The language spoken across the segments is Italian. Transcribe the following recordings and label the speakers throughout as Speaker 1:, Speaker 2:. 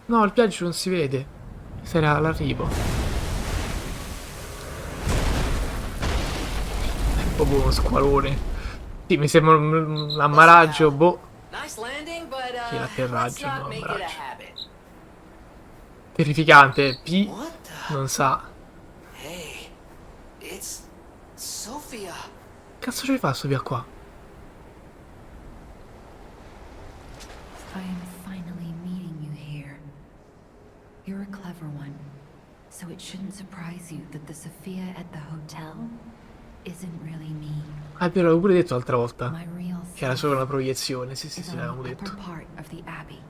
Speaker 1: No, il viaggio non si vede. Sarà all'arrivo. È proprio uno squalone. Sì, mi sembra un
Speaker 2: Listen,
Speaker 1: ammaraggio,
Speaker 2: pal.
Speaker 1: boh.
Speaker 2: Nice landing, but
Speaker 1: Sì,
Speaker 2: let's
Speaker 1: l'atterraggio, no,
Speaker 2: not make it a
Speaker 1: ammaraggio.
Speaker 2: habit.
Speaker 1: Terrificante. P
Speaker 2: What the?
Speaker 1: non sa.
Speaker 2: Hey, it's Sophia.
Speaker 1: Cazzo ci fa sto via qua?
Speaker 3: I am finally meeting you here. You're a clever one, so it shouldn't surprise you that the Sophia at the hotel isn't really me.
Speaker 1: Ah, è vero, l'avevo pure detto l'altra volta.
Speaker 3: My real
Speaker 1: Che era solo una
Speaker 3: self
Speaker 1: proiezione. Sì, sì,
Speaker 3: is
Speaker 1: sì,
Speaker 3: on
Speaker 1: l'avevamo
Speaker 3: the upper
Speaker 1: detto.
Speaker 3: part of the Abbey.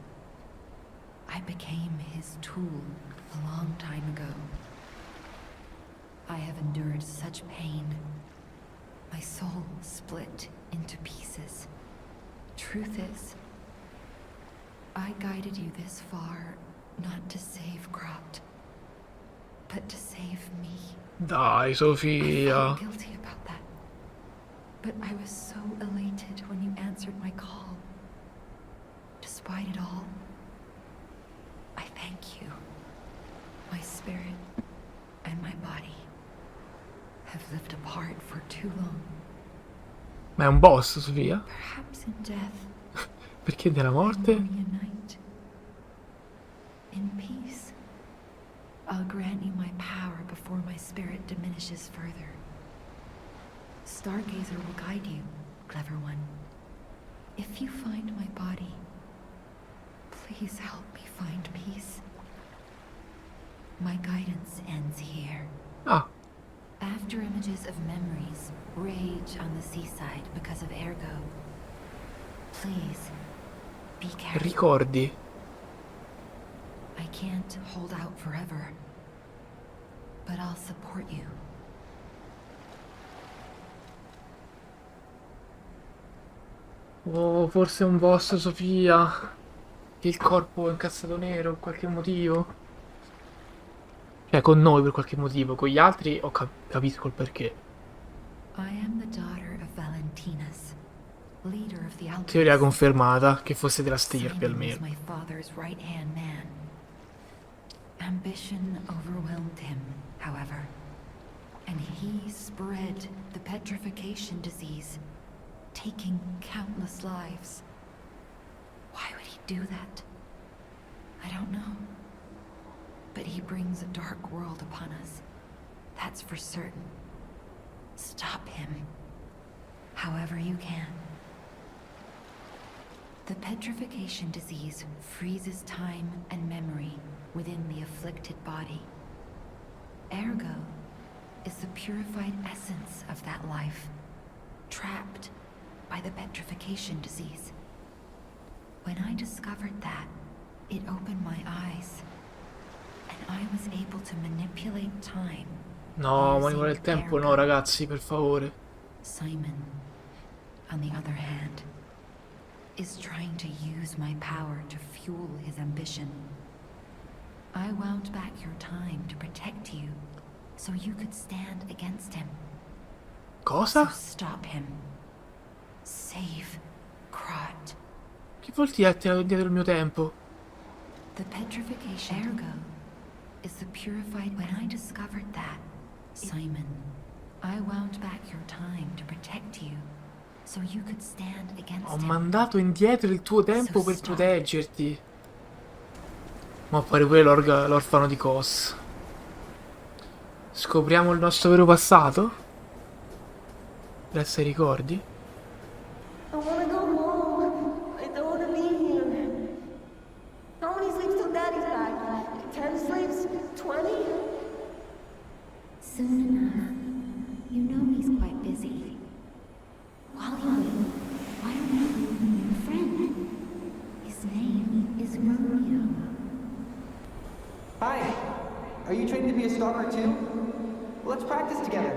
Speaker 3: I became his tool a long time ago. I have endured such pain. My soul split into pieces. Truth is, I guided you this far not to save Croft, but to save me.
Speaker 1: Dai,
Speaker 3: I
Speaker 1: Sofia.
Speaker 3: felt guilty about that. But I was so elated when you answered my call. Despite it all, I thank you. My spirit and my body have lived apart for too long.
Speaker 1: Ma è un boss, Sofia?
Speaker 3: Perhaps in death,
Speaker 1: Perché nella
Speaker 3: we'll
Speaker 1: morte?
Speaker 3: reunite. In peace. I'll grant you my power before my spirit diminishes further. Stargazer will guide you, clever one. If you find my body, please help me find peace. My guidance ends here.
Speaker 1: Ah,
Speaker 3: After images of memories rage on the seaside because of Ergo, please be careful.
Speaker 1: ricordi.
Speaker 3: I can't hold out forever, but I'll support you.
Speaker 1: Oh, forse è un boss, Sofia. Che il corpo è incazzato nero per qualche motivo. Cioè, con noi per qualche motivo. Con gli altri capisco il perché.
Speaker 3: I am the daughter of Valentinus, leader of the
Speaker 1: Teoria
Speaker 3: alchemists.
Speaker 1: confermata, che fosse della stirpe
Speaker 3: Simon was
Speaker 1: almeno.
Speaker 3: my father's right-hand man. Ambition overwhelmed him, however, and he spread the petrification disease, taking countless lives. Why would he do that? I don't know. But he brings a dark world upon us. That's for certain. Stop him, however you can. The petrification disease freezes time and memory within the afflicted body. Ergo is the purified essence of that life, trapped by the petrification disease. When I discovered that, it opened my eyes, and I was able to manipulate time.
Speaker 1: No, ma vuole il tempo, no, ragazzi, per favore.
Speaker 3: Simon, on the other hand, is trying to use my power to fuel his ambition. I wound back your time to protect you, so you could stand against him.
Speaker 1: Cosa?
Speaker 3: So stop him. Save Krot.
Speaker 1: Che vuol dire ha tirato indietro il mio tempo?
Speaker 3: The petrification ergo is the purified. When I discovered that, Simon, I wound back your time to protect you, so you could stand against
Speaker 1: Ho
Speaker 3: him.
Speaker 1: mandato indietro il tuo tempo per proteggerti. Ma appare pure l'orfano di Kos. Scopriamo il nostro vero passato? Resta ai ricordi?
Speaker 4: I wanna go home. I don't wanna be here. How many sleeps till Daddy's back? 10 sleeps? 20?
Speaker 5: Soon enough. You know he's quite busy. While you wait, why don't you bring me your friend? His name is Romeo.
Speaker 6: Hi. Are you trained to be a stalker too? Let's practice together.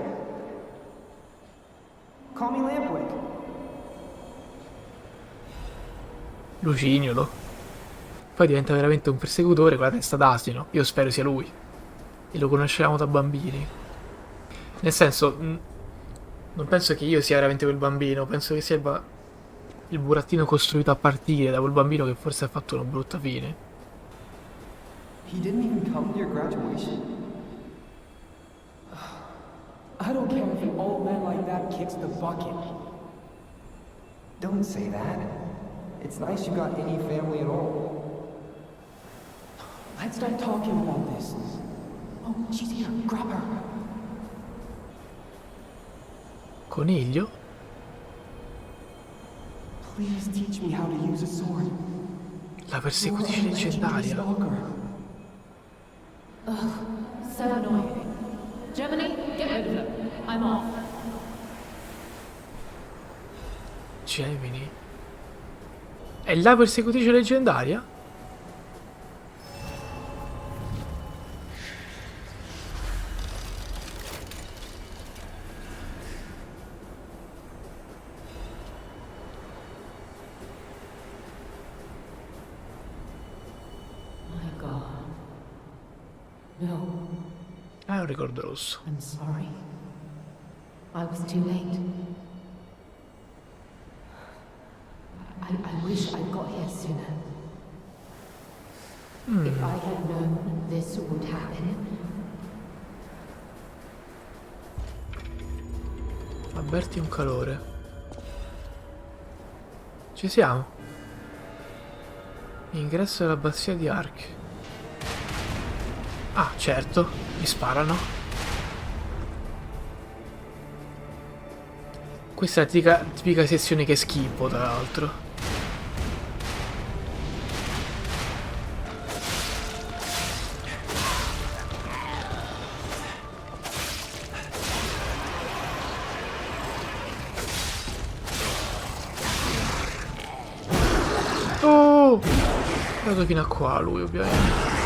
Speaker 6: Call me Lampwick.
Speaker 1: Lucignolo. Poi diventa veramente un persecutore con la testa d'asino. Io spero sia lui. E lo conoscevamo da bambini. Nel senso, non penso che io sia veramente quel bambino. Penso che sia il burattino costruito a partire da quel bambino che forse ha fatto una brutta fine.
Speaker 6: He didn't even come to your graduation?
Speaker 7: I don't care if an old man like that kicks the bucket.
Speaker 6: Don't say that. It's nice you got any family at all.
Speaker 7: Let's start talking about this. Oh, she's here. Grab her.
Speaker 1: Coniglio?
Speaker 7: Please teach me how to use a sword.
Speaker 1: La persecutrice leggendaria.
Speaker 8: So annoying. Germany, get rid of them. I'm off.
Speaker 1: Gemini. È la persecutrice leggendaria?
Speaker 8: My God. No,
Speaker 1: Ah, è un ricordo rosso.
Speaker 8: I'm sorry. I was too late. I wish I got here sooner. If I had known this would happen.
Speaker 1: Avverti un calore. Ci siamo. Ingresso dell'abbazia di Ark. Ah, certo, mi sparano. Questa è la tipica sezione che schippo, tra l'altro. Oh! È andato fino a qua lui, ovviamente.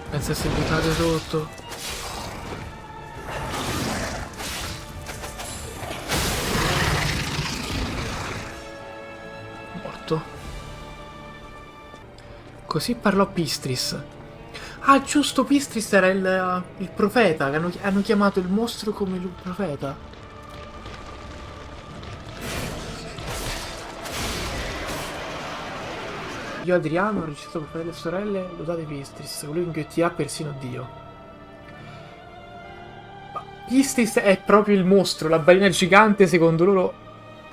Speaker 1: Pensa se buttate sotto. Morto. Così parlò Pistris. Ah, giusto, Pistris era il profeta, che hanno chiamato il mostro come il profeta. Io Adriano ho recitato per fratelli e sorelle, lodate Pistris, colui che inghiottirà persino Dio. Ma Pistris è proprio il mostro, la balena gigante secondo loro.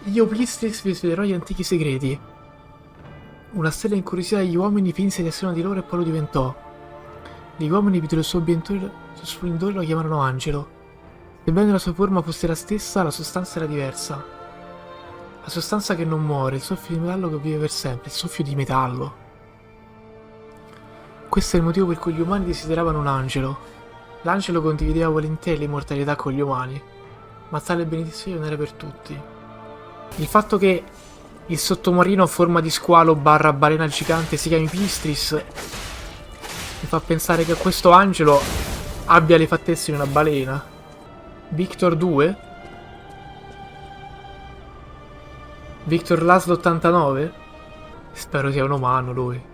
Speaker 1: Io Pistris vi svelerò gli antichi segreti. Una stella incuriosità degli uomini finse di essere uno di loro e poi lo diventò. Gli uomini videro il suo splendore lo chiamarono angelo. Sebbene la sua forma fosse la stessa, la sostanza era diversa. La sostanza che non muore, il soffio di metallo che vive per sempre, il soffio di metallo. Questo è il motivo per cui gli umani desideravano un angelo. L'angelo condivideva volentieri l'immortalità con gli umani, ma tale benedizione non era per tutti. Il fatto che il sottomarino a forma di squalo barra balena gigante si chiami Pistris mi fa pensare che questo angelo abbia le fattezze di una balena. Victor 2? Victor Laszlo 89? Spero sia un umano lui.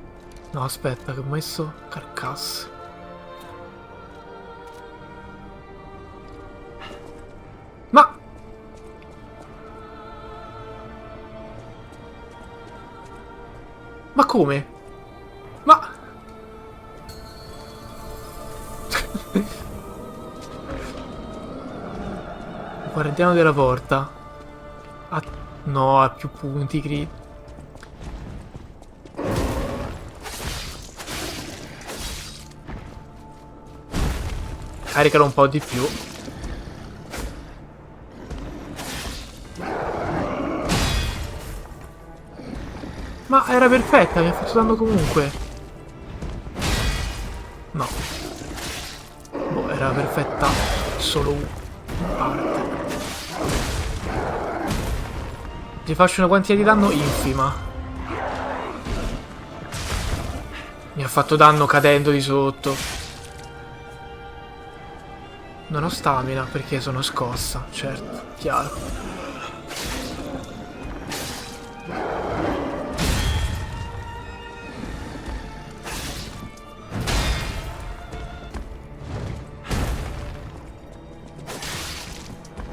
Speaker 1: No, aspetta, che ho messo carcasse. Ma come? Ma guardiamo della porta. No, ha più punti, Creed. Caricalo un po' di più. Ma era perfetta, mi ha fatto danno comunque. No. Boh, era perfetta solo una parte. Ti faccio una quantità di danno infima. Mi ha fatto danno cadendo di sotto. Non ho stamina perché sono scossa, certo, chiaro.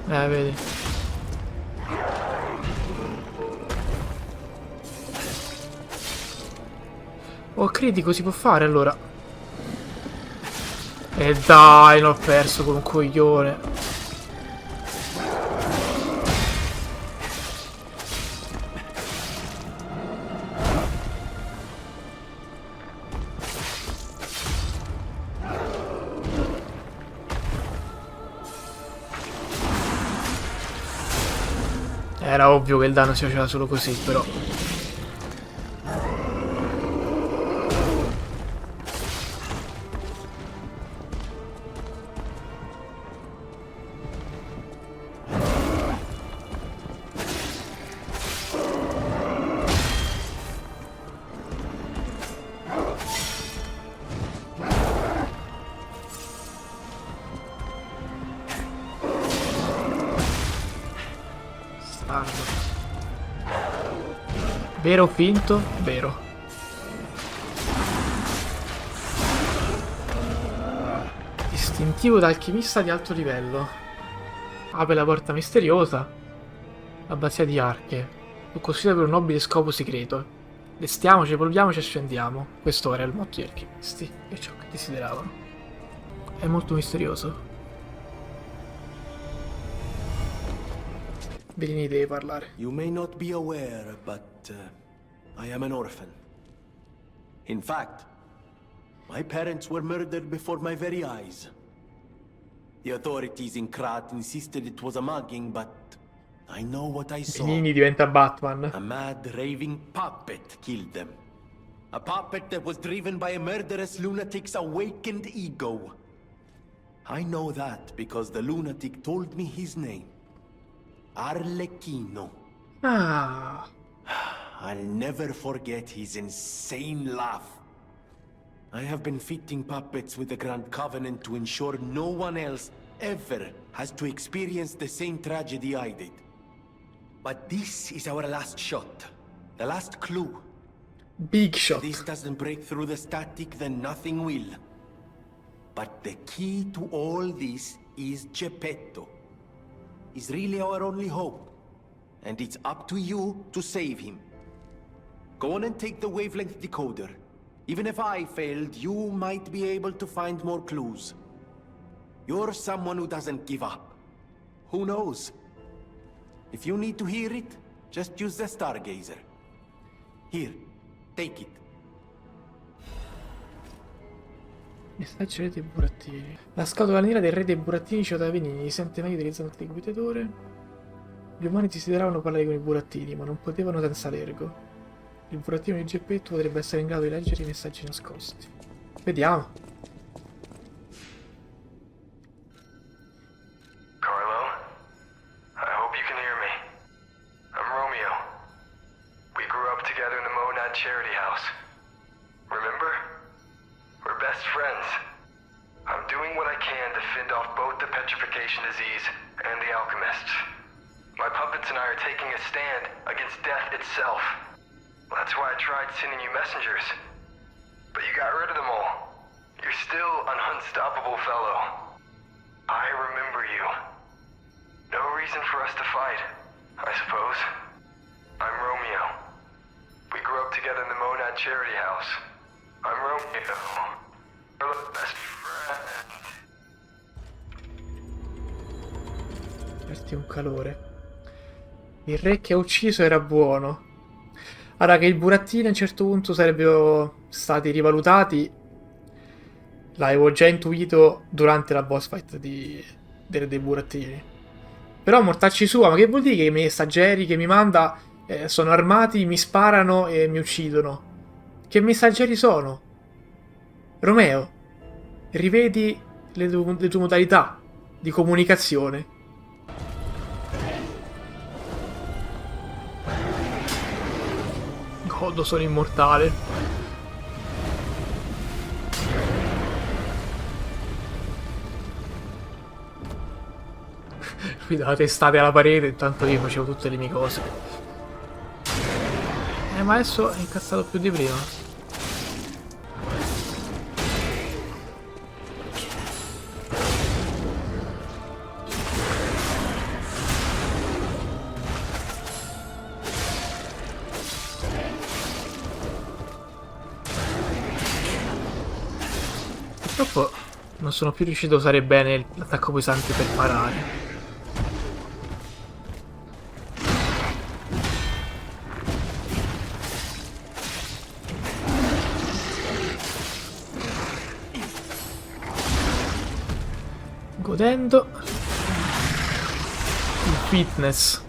Speaker 1: Vedi. Oh, critico si può fare allora. E dai, l'ho perso con un coglione. Era ovvio che il danno si faceva solo così, però. Vero o finto? Vero. Istintivo da alchimista di alto livello. Apre la porta misteriosa. Abbazia di Arche. Lo considera per un nobile scopo segreto. Vestiamoci, evolviamoci e scendiamo. Questo era il motto degli alchimisti. E ciò che desideravano. È molto misterioso. Bellini deve parlare.
Speaker 9: You may not be aware, but I am an orphan. In fact, my parents were murdered before my very eyes. The authorities in Krat insisted it was a mugging, but I know what I saw.
Speaker 1: Bellini diventa Batman.
Speaker 9: A mad, raving puppet killed them. A puppet that was driven by a murderous lunatic's awakened ego. I know that because the lunatic told me his name. Arlecchino.
Speaker 1: Ah.
Speaker 9: I'll never forget his insane laugh. I have been fitting puppets with the Grand Covenant to ensure no one else ever has to experience the same tragedy I did. But this is our last shot. The last clue.
Speaker 1: Big shot.
Speaker 9: If this doesn't break through the static, then nothing will. But the key to all this is Geppetto. He's really our only hope. And it's up to you to save him. Go on and take the wavelength decoder. Even if I failed, you might be able to find more clues. You're someone who doesn't give up. Who knows? If you need to hear it, just use the Stargazer. Here, take it.
Speaker 1: Messaggio re dei burattini. La scatola nera del re dei burattini ci da Venini, sente meglio utilizzando il guidatore. Gli umani desideravano parlare con i burattini, ma non potevano senza l'ergo. Il burattino di Geppetto potrebbe essere in grado di leggere i messaggi nascosti. Vediamo.
Speaker 10: Carlo? I hope you can hear me. I'm Romeo. We grew up together in the Monad Charity House. Remember? We're best friends. I'm doing what I can to fend off both the petrification disease and the alchemists. My puppets and I are taking a stand against death itself. That's why I tried sending you messengers. But you got rid of them all. You're still an unstoppable fellow. I remember you. No reason for us to fight, I suppose. I'm Romeo. We grew up together in the Monad Charity House. I'm Romeo. We're the best friends.
Speaker 1: Senti un calore. Il re che ha ucciso era buono. Ora che i burattini a un certo punto sarebbero stati rivalutati, l'avevo già intuito durante la boss fight dei burattini. Però mortacci sua, ma che vuol dire che i messaggeri che mi manda sono armati, mi sparano e mi uccidono? Che messaggeri sono? Romeo, rivedi le tue modalità di comunicazione. Godo, sono immortale. Lui dava testate alla parete, intanto io facevo tutte le mie cose. Ma adesso è incazzato più di prima. Purtroppo non sono più riuscito a usare bene l'attacco pesante per parare. Godendo il fitness.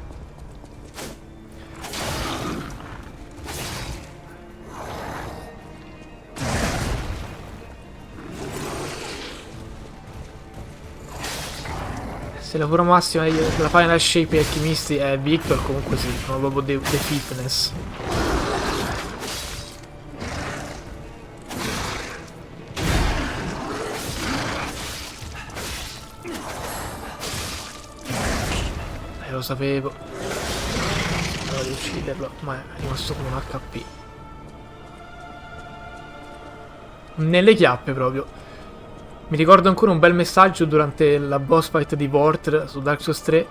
Speaker 1: Se la forma massima della final shape e alchimisti è Victor, comunque sì, sono proprio the fitness. Lo sapevo. Dovevo di ucciderlo, ma è rimasto come un HP. Nelle chiappe proprio. Mi ricordo ancora un bel messaggio durante la boss fight di Vortr su Dark Souls 3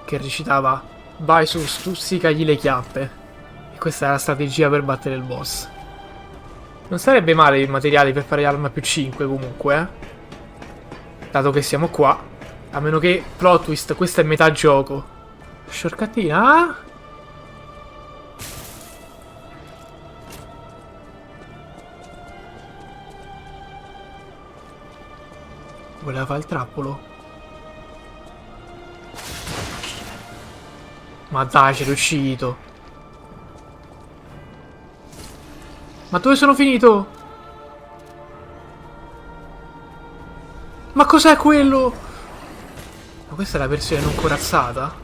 Speaker 1: che recitava: vai su, stuzzicagli le chiappe. E questa è la strategia per battere il boss. Non sarebbe male i materiali per fare arma più 5 comunque, dato che siamo qua. A meno che, plot twist, questo è metà gioco. Shortcuttina? Voleva fare il trappolo? Ma dai, c'è riuscito. Ma dove sono finito? Ma cos'è quello? Ma questa è la versione non corazzata?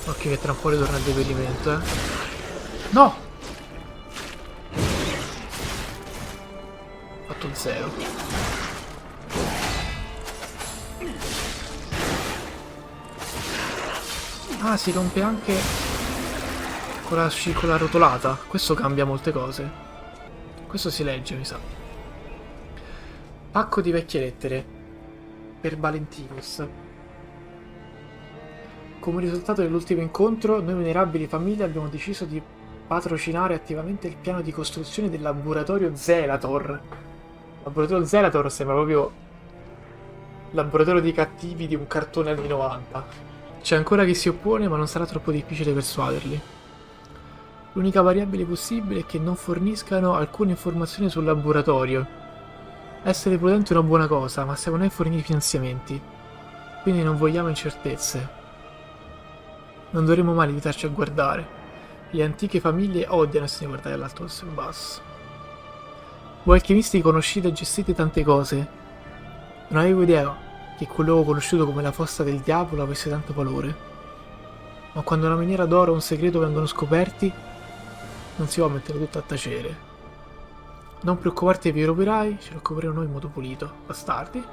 Speaker 1: Occhio che tra un po' ritorna il deperimento, eh. No! Ho fatto 0. Ah, si rompe anche con la rotolata. Questo cambia molte cose. Questo si legge, mi sa. Pacco di vecchie lettere per Valentinus. Come risultato dell'ultimo incontro, noi venerabili famiglie abbiamo deciso di patrocinare attivamente il piano di costruzione del laboratorio Zelator. Il laboratorio Zelator sembra proprio il laboratorio dei cattivi di un cartone anni 90. C'è ancora chi si oppone, ma non sarà troppo difficile persuaderli. L'unica variabile possibile è che non forniscano alcune informazioni sul laboratorio. Essere prudente è una buona cosa, ma siamo noi a fornire i finanziamenti. Quindi non vogliamo incertezze. Non dovremmo mai limitarci a guardare. Le antiche famiglie odiano essere guardate dall'alto verso il basso. Voi alchimisti conoscete e gestite tante cose. Non avevo idea che quello conosciuto come la fossa del diavolo avesse tanto valore. Ma quando una miniera d'oro o un segreto vengono scoperti, non si può mettere tutto a tacere. Non preoccuparti per gli operai, ce lo occuperemo noi in modo pulito, bastardi.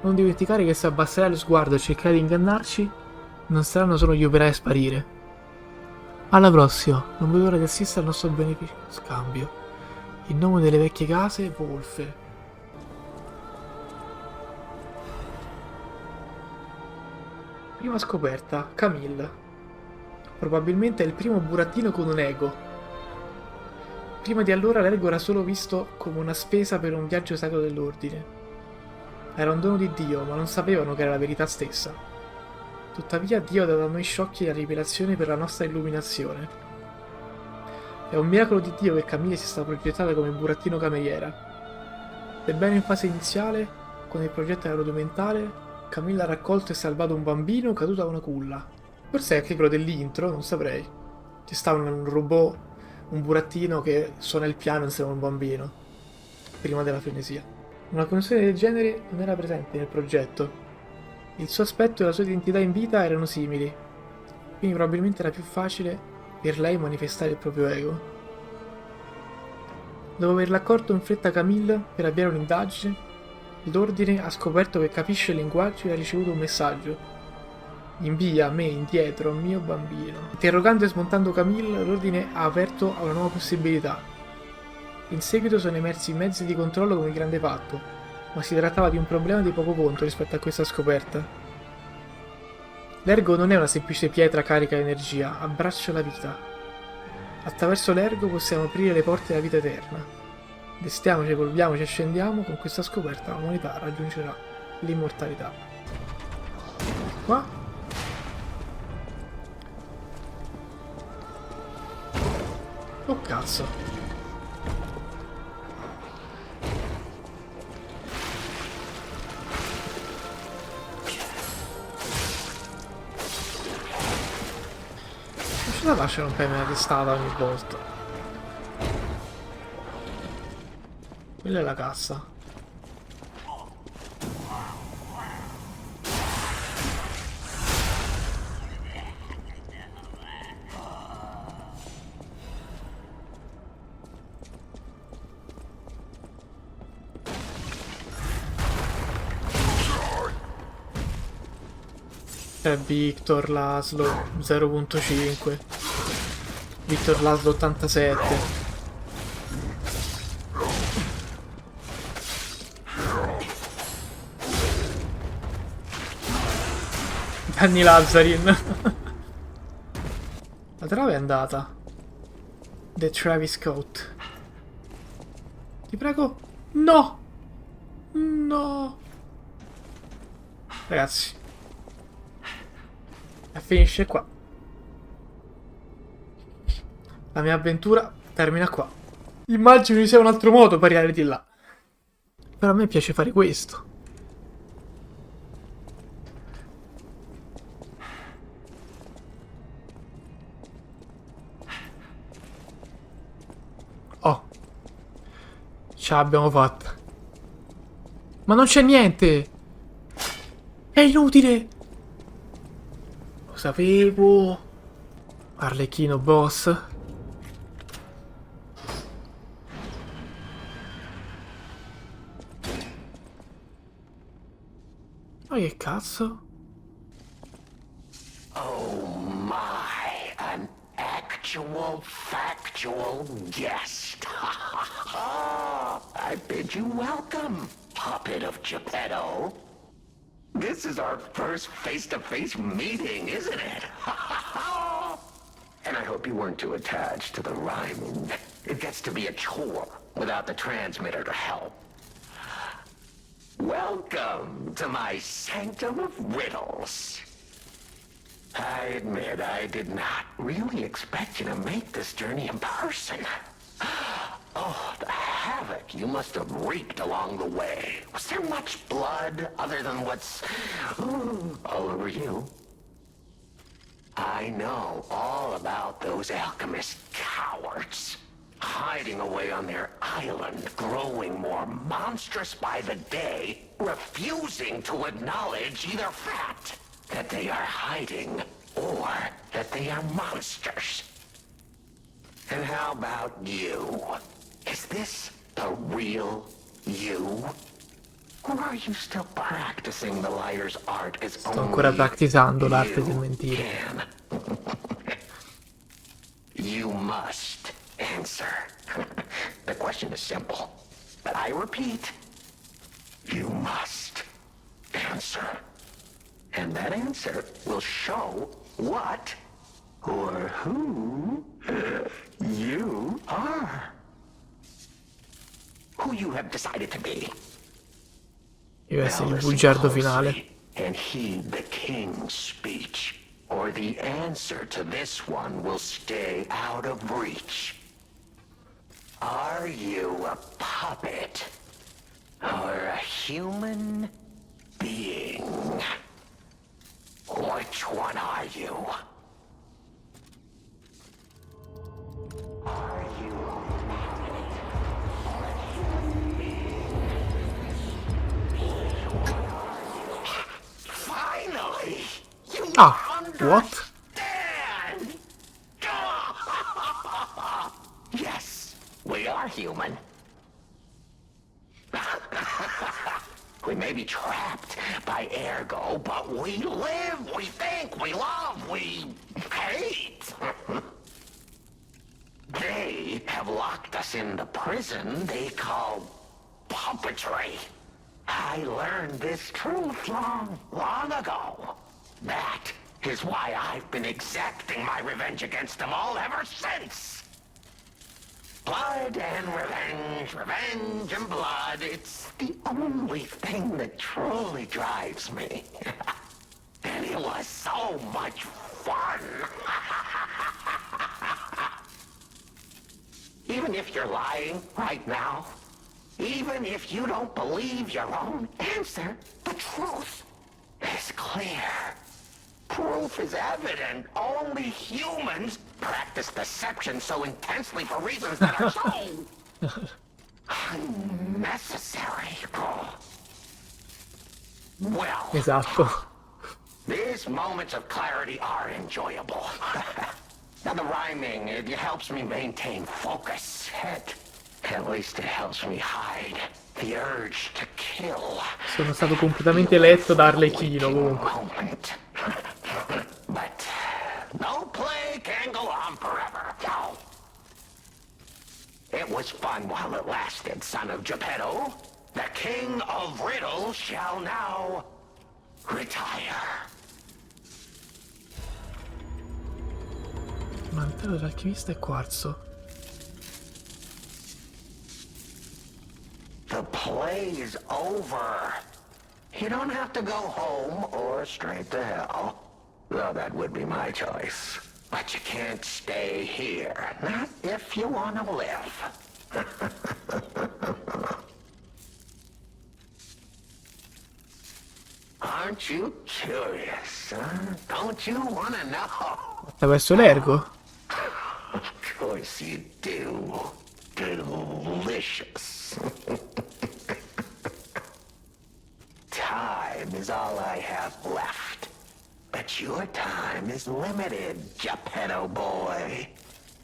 Speaker 1: Non dimenticare che se abbasserai lo sguardo e cercherai di ingannarci, non saranno solo gli operai a sparire. Alla prossima, non vedo l'ora di assistere al nostro beneficio scambio. In nome delle vecchie case, Wolfe. Prima scoperta, Camille. Probabilmente è il primo burattino con un ego. Prima di allora l'ego era solo visto come una spesa per un viaggio sacro dell'ordine. Era un dono di Dio, ma non sapevano che era la verità stessa. Tuttavia Dio ha dato a noi sciocchi la rivelazione per la nostra illuminazione. È un miracolo di Dio che Camille sia stata progettata come burattino cameriera. Sebbene in fase iniziale, quando il progetto era rudimentale, Camille ha raccolto e salvato un bambino caduto da una culla. Forse è anche quello dell'intro, non saprei. Ci sta un robot, un burattino che suona il piano insieme a un bambino, prima della frenesia. Una connessione del genere non era presente nel progetto. Il suo aspetto e la sua identità in vita erano simili, quindi probabilmente era più facile per lei manifestare il proprio ego. Dopo averla accorto in fretta Camille per avviare un'indagine, l'ordine ha scoperto che capisce il linguaggio e ha ricevuto un messaggio. Invia a me indietro, mio bambino. Interrogando e smontando Camille, l'ordine ha aperto a una nuova possibilità. In seguito sono emersi mezzi di controllo come il Grande Patto, ma si trattava di un problema di poco conto rispetto a questa scoperta. L'ergo non è una semplice pietra carica di energia, abbraccia la vita. Attraverso l'ergo possiamo aprire le porte della vita eterna. Destiamoci, evolviamoci e scendiamo, con questa scoperta l'umanità raggiungerà l'immortalità. Qua? Oh cazzo. Non lascia rompermi la testata ogni volta. Quella è la cassa. È Victor Laszlo 0.5. Victor Laszlo 87. Danny Lazzarin. La trave è andata. The Travis Scott. Ti prego. No. No. Ragazzi. E finisce qua. La mia avventura termina qua. Immagino ci sia un altro modo per arrivare di là. Però a me piace fare questo. Oh. Ce l'abbiamo fatta. Ma non c'è niente. È inutile. Lo sapevo. Arlecchino boss. Ma che cazzo?
Speaker 11: Oh my, an actual factual guest. I bid you welcome, puppet of Geppetto. This is our first face-to-face meeting, isn't it? And I hope you weren't too attached to the rhyming. It gets to be a chore without the transmitter to help. Welcome to my sanctum of riddles. I admit I did not really expect you to make this journey in person. Oh, the havoc you must have wreaked along the way. Was there much blood other than what's all over you? I know all about those alchemist cowards. Hiding away on their island, growing more monstrous by the day, refusing to acknowledge either fact that they are hiding or that they are monsters. And how about you? Is this the real you? Or are you still practicing the liar's art as
Speaker 1: Sto ancora praticando l'arte del mentire.
Speaker 11: can? You must answer. The question is simple, but I repeat, you must answer. And that answer will show what or who you are. Who you have decided to be.
Speaker 1: Deve essere il bugiardo finale.
Speaker 11: And heed the king's speech, or the answer to this one will stay out of reach. Are you a puppet or a human being? Which one are you? Are you finally? You
Speaker 1: What?
Speaker 11: Yes, we are human. We may be trapped by ergo, but we live, we think, we love, we hate. They have locked us in the prison they call puppetry. I learned this truth long ago. That is why I've been exacting my revenge against them all ever since. Blood and revenge, revenge and blood. It's the only thing that truly drives me. And it was so much fun. Even if you're lying right now, even if you don't believe your own answer, the truth is clear. Proof is evident. Only humans practice deception so intensely for reasons that are so unnecessary. Well,
Speaker 1: Esatto.
Speaker 11: these moments of clarity are enjoyable. Now the rhyming, it helps me maintain focus. At least it helps me hide the urge to kill.
Speaker 1: Sono stato completamente letto da Arlecchino comunque.
Speaker 11: But no play can go on forever. No. It was fun while it lasted, son of Geppetto. The king of riddles shall now retire.
Speaker 1: Mantello dell'alchimista e quarzo.
Speaker 11: The play is over. You don't have to go home or straight to hell. Though that would be my choice. But you can't stay here. Not if you want to live. Aren't you curious, huh? Don't you want to know?
Speaker 1: Da verso l'ergo?
Speaker 11: Of course you do. Delicious. Time is all I have left. But your time is limited, Geppetto boy.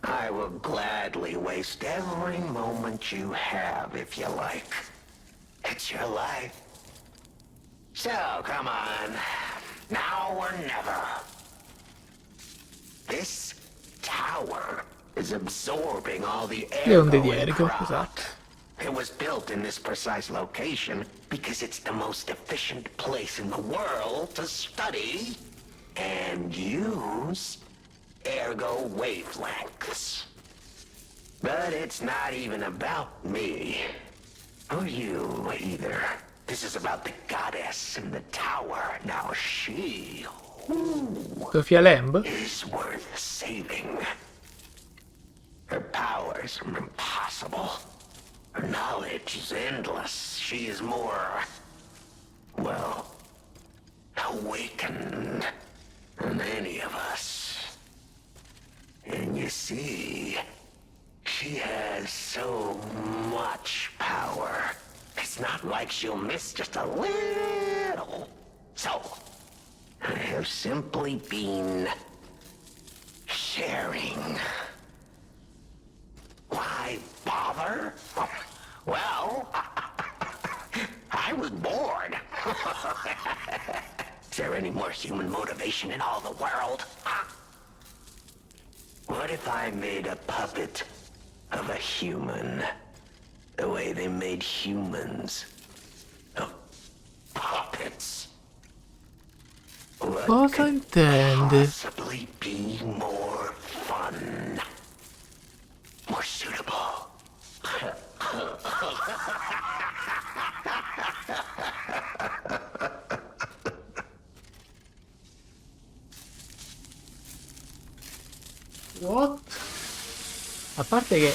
Speaker 11: I will gladly waste every moment you have if you like. It's your life. So, come on. Now or never. This tower is absorbing all the air.
Speaker 1: Leone di ergo, esatto.
Speaker 11: It was built in this precise location because it's the most efficient place in the world to study and use ergo wavelengths. But it's not even about me. Or you, either. This is about the goddess in the tower. Now she...
Speaker 1: Sofia Lamb?
Speaker 11: ...is worth saving. Her powers are impossible. Her knowledge is endless. She is more... well... awakened than any of us. And you see... she has so much power. It's not like she'll miss just a little. So, I have simply been sharing. Why bother? Well, I was bored. Is there any more human motivation in all the world? What if I made a puppet of a human? The way they made humans of puppets. What
Speaker 1: Cosa
Speaker 11: could
Speaker 1: intende?
Speaker 11: possibly be more fun? More suitable?
Speaker 1: What? A parte che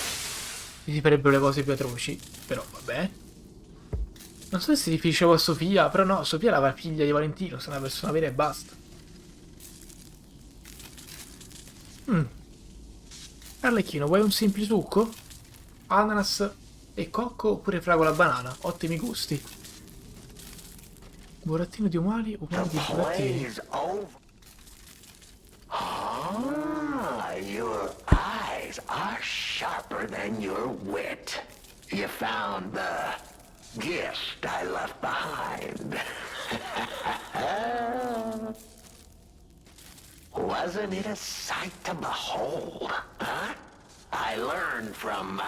Speaker 1: si farebbero le cose più atroci, però vabbè. Non so se si riferiscevo a Sofia, però no, Sofia è la figlia di Valentino, sei una persona vera e basta. Arlecchino, vuoi un semplice succo? Ananas e cocco oppure fragola banana? Ottimi gusti. Burattino di umani, umani di burattini.
Speaker 11: Ah, your eyes are sharper than your wit. You found the gift I left behind. Wasn't it a sight to behold, huh? I learned from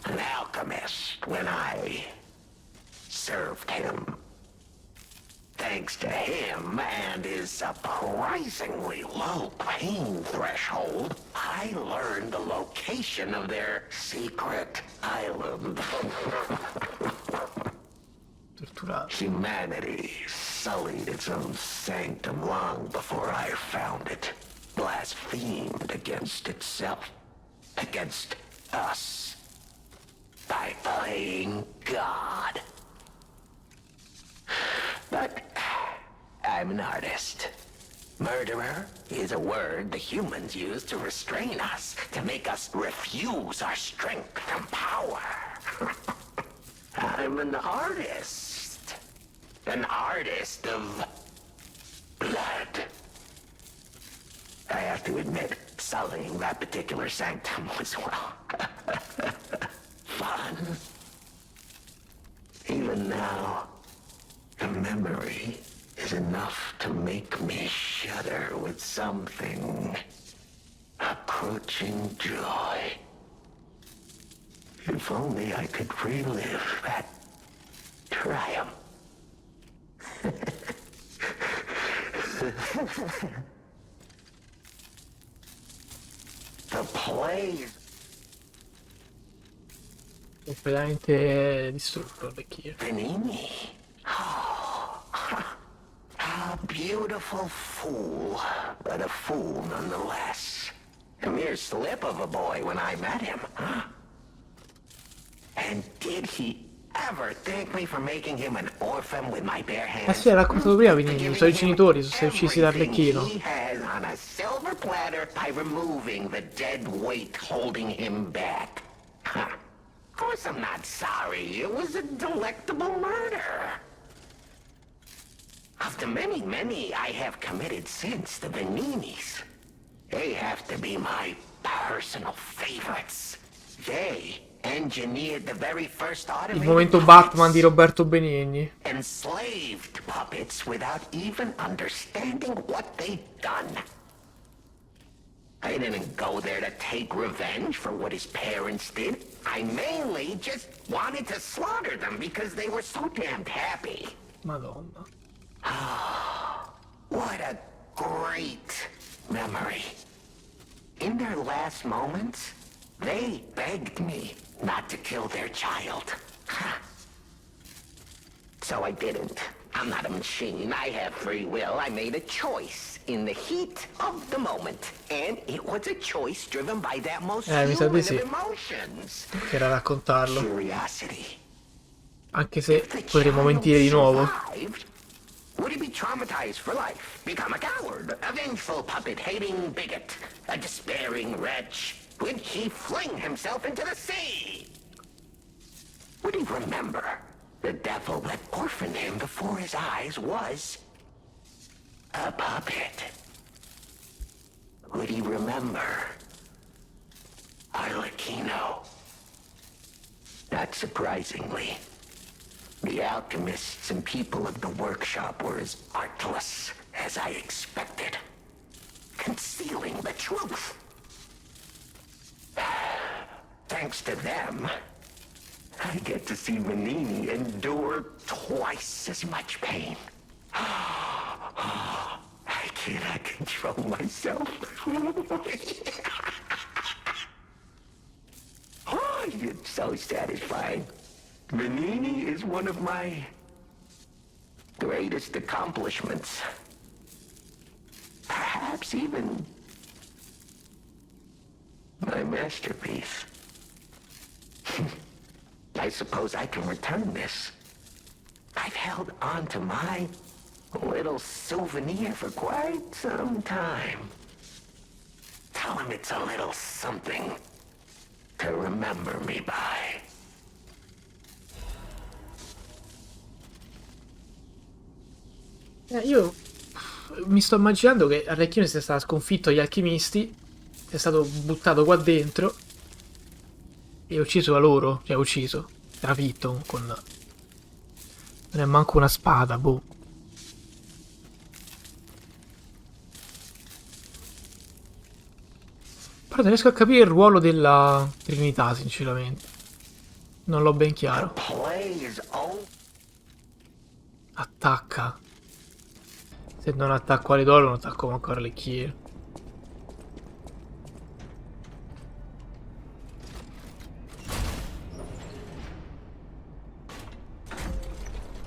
Speaker 11: an alchemist when I served him. Thanks to him and his surprisingly low pain threshold, I learned the location of their secret island. Humanity sullied its own sanctum long before I found it. Blasphemed against itself, against us, by playing God. But I'm an artist. Murderer is a word the humans use to restrain us, to make us refuse our strength and power. I'm an artist. An artist of blood. I have to admit, sullying that particular sanctum was, well, fun. Even now, the memory is enough to make me shudder with something approaching joy. If only I could relive that triumph. The play.
Speaker 1: Completamente distrutto il vecchio.
Speaker 11: Panini. Oh, a beautiful fool, but a fool nonetheless. A mere slip of a boy when I met him, huh? And did he ever thank me for making him an orphan with my bare hands?
Speaker 1: Sì, ha raccontato prima, i suoi genitori sono stati uccisi dal vecchino.
Speaker 11: He has on a silver platter by removing the dead weight holding him back. Huh. Of course I'm not sorry. It was a delectable murder. Of the many, many I have committed since, the Beninis, they have to be my personal favorites. They engineered the very first automated
Speaker 1: Il momento Batman di Roberto Benigni.
Speaker 11: enslaved puppets without even understanding what they'd done. I didn't go there to take revenge for what his parents did. I mainly just wanted to slaughter them because they were so damned happy.
Speaker 1: Madonna.
Speaker 11: What a great memory. In their last moments, they begged me not to kill their child. So I didn't. I'm not a machine. I have free will. I made a choice in the heat of the moment. And it was a choice driven by that most
Speaker 1: mi sa
Speaker 11: human
Speaker 1: di sì.
Speaker 11: of emotions.
Speaker 1: Che era raccontarlo.
Speaker 11: Curiosity.
Speaker 1: Anche se potremmo mentire di nuovo.
Speaker 11: Survived, would he be traumatized for life? Become a coward, a vengeful puppet-hating bigot, a despairing wretch? Would he fling himself into the sea? Would he remember the devil that orphaned him before his eyes was a puppet? Would he remember Arlecchino? Not surprisingly, the alchemists and people of the workshop were as artless as I expected, concealing the truth. Thanks to them, I get to see Manini endure twice as much pain. I cannot control myself. Oh, it's so satisfying. Manini is one of my greatest accomplishments. Perhaps even my masterpiece. I suppose I can return this. I've held on to my little souvenir for quite some time. Tell him it's a little something to remember me by.
Speaker 1: Io mi sto immaginando che Arlecchino sia stato sconfitto agli alchimisti, è stato buttato qua dentro e ucciso da loro, cioè ucciso, trafitto con... non è manco una spada, boh. Però non riesco a capire il ruolo della Trinità, sinceramente. Non l'ho ben chiaro. Attacca. Se non attacco all'idolo non attacco manco all'arlecchino.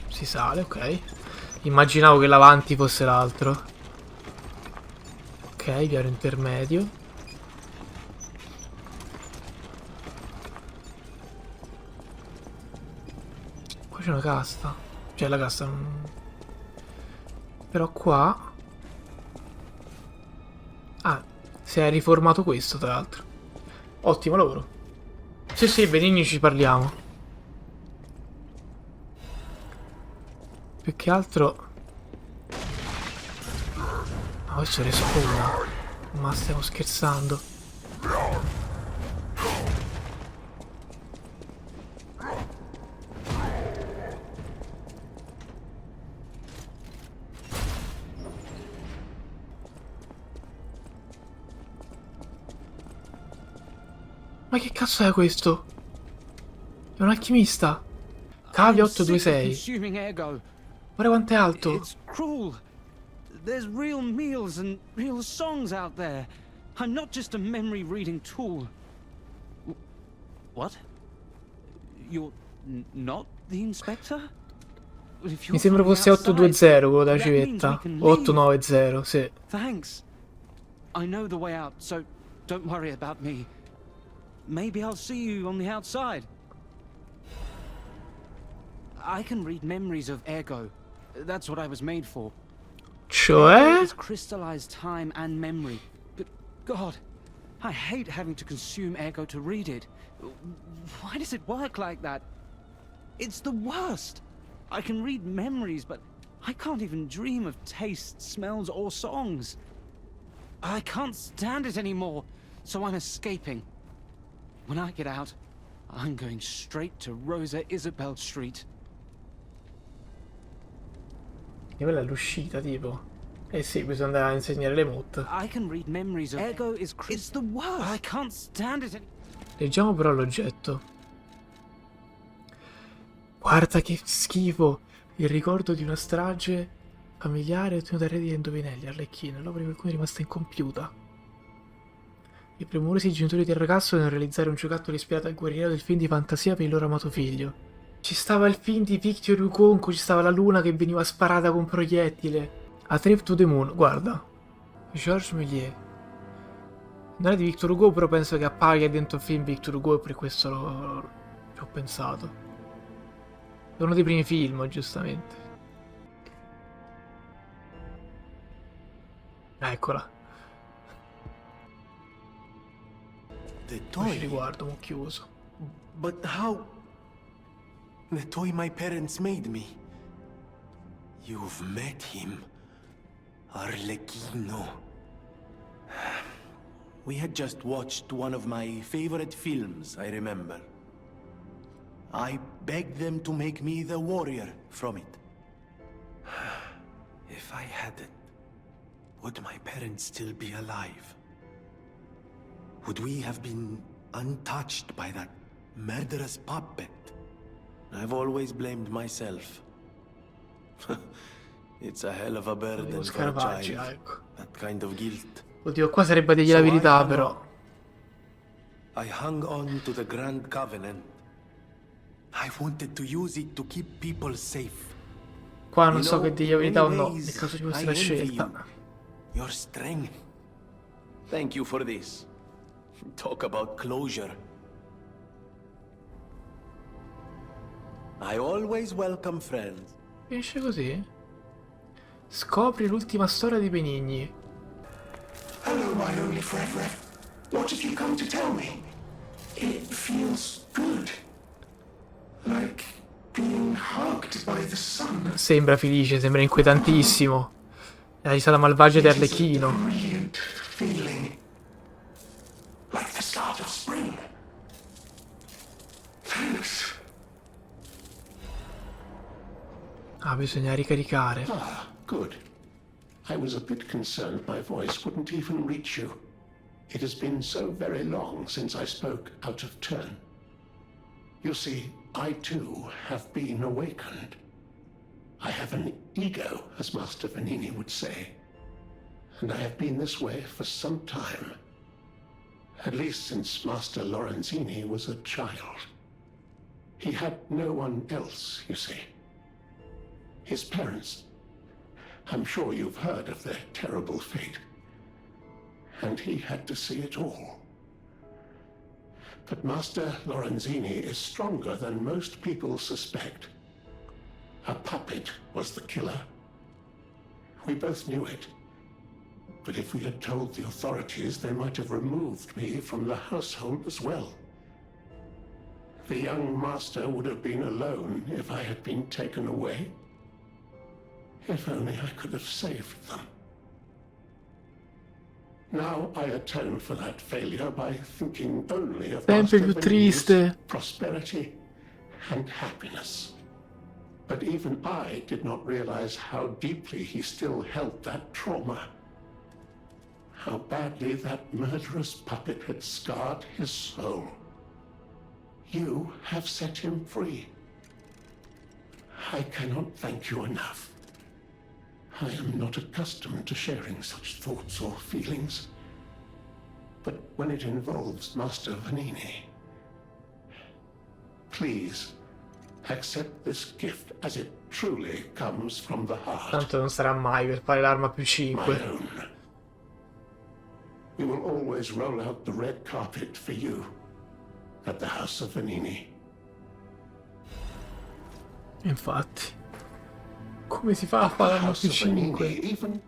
Speaker 1: Si sale, ok. Immaginavo che l'avanti fosse l'altro. Ok, piano intermedio. Qua c'è una cassa. Cioè la cassa non... Però qua... Ah, si è riformato questo tra l'altro. Ottimo lavoro. Sì, sì, benigni ci parliamo. Più che altro... Ma questo respawna. Ma stiamo scherzando. Ma che cazzo è questo? È un alchimista. Cavia 826. Guarda quanto è alto.
Speaker 12: It's cruel. There's real meals and real songs out there. I'm not just a memory reading tool. What? You're not the inspector?
Speaker 1: Mi sembra fosse 820 quello da civetta. O 890, sì.
Speaker 12: Thanks. I know the way out, so don't worry about me. Maybe I'll see you on the outside. I can read memories of Ergo. That's what I was made for.
Speaker 1: Cioè?
Speaker 12: It's crystallized time and memory. But God, I hate having to consume Ergo to read it. Why does it work like that? It's the worst. I can read memories, but I can't even dream of tastes, smells, or songs. I can't stand it anymore, so I'm escaping. When I get out, I'm going straight to Rosa Isabel Street.
Speaker 1: E quella è l'uscita, tipo. Eh sì, bisogna andare a insegnare le mod.
Speaker 12: I can read memories of Ergo is it's the worst. I can't stand it.
Speaker 1: Leggiamo però l'oggetto. Guarda che schifo. Il ricordo di una strage familiare ottenuta da reti di indovinelli, arlecchino. L'opera di qualcuno è rimasta incompiuta. I premurosi genitori del ragazzo devono realizzare un giocattolo ispirato al guerriero del film di fantasia per il loro amato figlio. Ci stava il film di Victor Hugo, in cui ci stava la luna che veniva sparata con proiettile. A Trip to the Moon, guarda. Georges Méliès. Non è di Victor Hugo, però penso che appaia dentro il film Victor Hugo e per questo ci ho pensato. È uno dei primi film, giustamente. Eccola. Poi ci riguardo, mo' chiuso.
Speaker 9: But how? The toy my parents made me. You've met him. Arlecchino. We had just watched one of my favorite films, I remember. I begged them to make me the warrior from it. If I hadn't, would my parents still be alive? Would we have been untouched by that murderous puppet? I've always blamed myself. It's a hell of a burden for a child. That kind of guilt.
Speaker 1: Oddio, qua sarebbe dirgli la verità, però.
Speaker 9: I hung on to the Grand Covenant. I wanted to use it to keep people safe.
Speaker 1: Qua non so che dirgli la verità o no, nel caso di questa scelta.
Speaker 9: Your strength. Thank you for this. Talk about closure. I always welcome friends.
Speaker 1: Finisce così? Scopri l'ultima storia di Benigni.
Speaker 11: Hello, my only friend. What have you come to tell me? It feels good. Like being hugged by the sun.
Speaker 1: Sembra felice, sembra inquietantissimo. La risata malvagia di Arlecchino.
Speaker 11: Brilliant feeling. Like the start of spring. Thanks.
Speaker 1: Ah, bisogna ricaricare.
Speaker 11: Ah, good. I was a bit concerned my voice wouldn't even reach you. It has been so very long since I spoke out of turn. You see, I too have been awakened. I have an ego, as Master Vanini would say. And I have been this way for some time. At least since Master Lorenzini was a child. He had no one else, you see. His parents. I'm sure you've heard of their terrible fate. And he had to see it all. But Master Lorenzini is stronger than most people suspect. A puppet was the killer. We both knew it. But if we had told the authorities, they might have removed me from the household as well. The young master would have been alone if I had been taken away. If only I could have saved them. Now I atone for that failure by thinking only of
Speaker 1: Sempre
Speaker 11: Master
Speaker 1: più
Speaker 11: Vanini's
Speaker 1: triste.
Speaker 11: prosperity and happiness. But even I did not realize how deeply he still held that trauma. How badly that murderous puppet had scarred his soul. You have set him free. I cannot thank you enough. I am not accustomed to sharing such thoughts or feelings. But when it involves Master Vanini, please accept this gift as it truly comes from the heart.
Speaker 1: Tanto non sarà mai per fare l'arma più
Speaker 11: My
Speaker 1: 5.
Speaker 11: own. We will always roll out the red carpet for you at the House of Vanini.
Speaker 1: Infatti. Come si fa a fare l'arma
Speaker 11: House
Speaker 1: più
Speaker 11: of Vanini
Speaker 1: 5?
Speaker 11: even